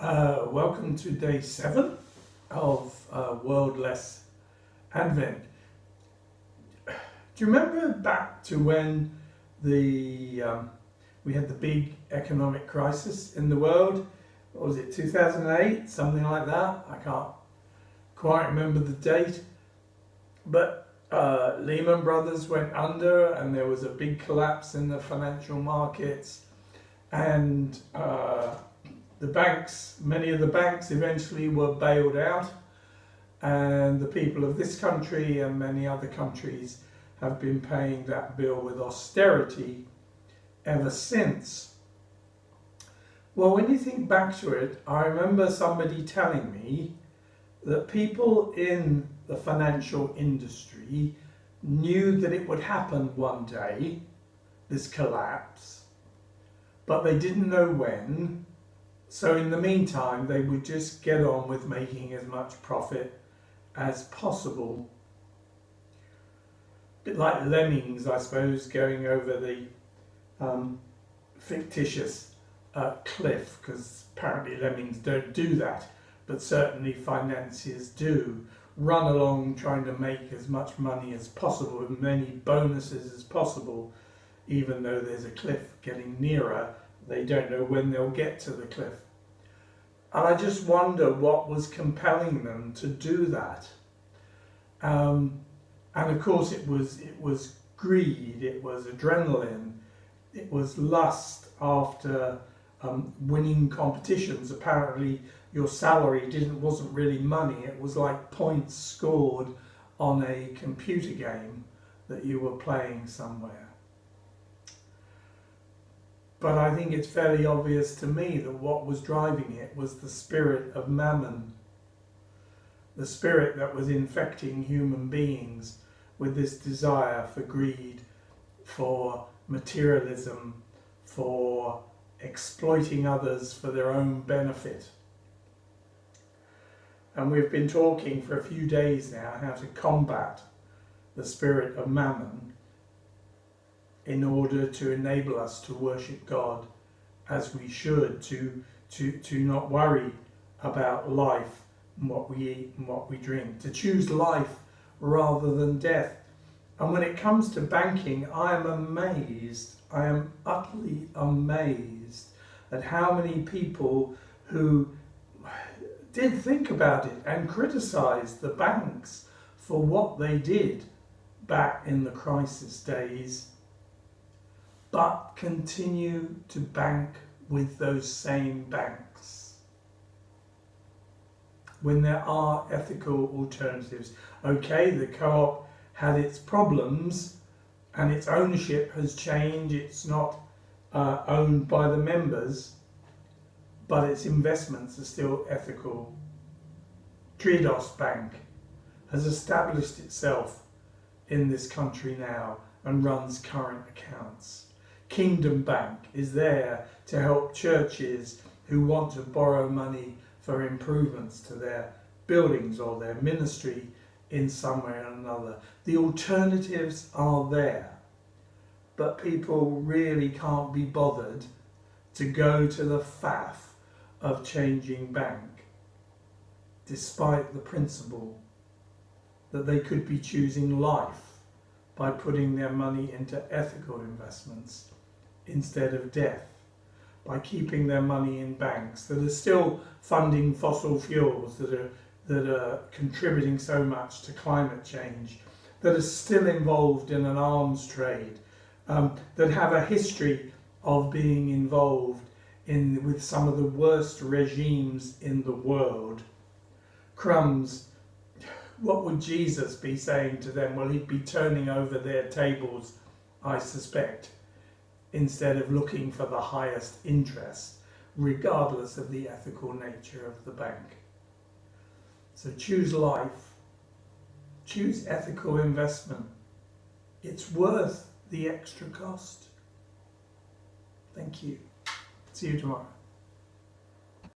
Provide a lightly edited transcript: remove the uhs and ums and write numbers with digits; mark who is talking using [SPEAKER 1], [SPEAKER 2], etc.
[SPEAKER 1] Welcome to day 7 of Worldless Advent. Do you remember back to when we had the big economic crisis in the world? What was it, 2008, something like that? I can't quite remember the date. But Lehman Brothers went under and there was a big collapse in the financial markets, and many of the banks eventually were bailed out, and the people of this country and many other countries have been paying that bill with austerity ever since. Well, when you think back to it, I remember somebody telling me that people in the financial industry knew that it would happen one day, this collapse, but they didn't know when. So in the meantime, they would just get on with making as much profit as possible. A bit like lemmings, I suppose, going over the fictitious cliff, because apparently lemmings don't do that, but certainly financiers do. Run along trying to make as much money as possible, as many bonuses as possible, even though there's a cliff getting nearer. They don't know when they'll get to the cliff. And I just wonder what was compelling them to do that. And of course it was greed, it was adrenaline, it was lust after winning competitions. Apparently your salary wasn't really money, it was like points scored on a computer game that you were playing somewhere. But I think it's fairly obvious to me that what was driving it was the spirit of Mammon, the spirit that was infecting human beings with this desire for greed, for materialism, for exploiting others for their own benefit. And we've been talking for a few days now how to combat the spirit of Mammon in order to enable us to worship God as we should, to not worry about life and what we eat and what we drink, to choose life rather than death. And when it comes to banking, I am utterly amazed at how many people who did think about it and criticized the banks for what they did back in the crisis days, but continue to bank with those same banks when there are ethical alternatives. Okay, the co-op had its problems and its ownership has changed, it's not owned by the members, but its investments are still ethical. Triodos Bank has established itself in this country now and runs current accounts. Kingdom Bank is there to help churches who want to borrow money for improvements to their buildings or their ministry in some way or another. The alternatives are there, but people really can't be bothered to go to the faff of changing bank, despite the principle that they could be choosing life by putting their money into ethical investments instead of death, by keeping their money in banks that are still funding fossil fuels, that are contributing so much to climate change, that are still involved in an arms trade, that have a history of being involved with some of the worst regimes in the world. Crumbs, what would Jesus be saying to them? Well, he'd be turning over their tables, I suspect, instead of looking for the highest interest, regardless of the ethical nature of the bank. So choose life, choose ethical investment. It's worth the extra cost. Thank you. See you tomorrow.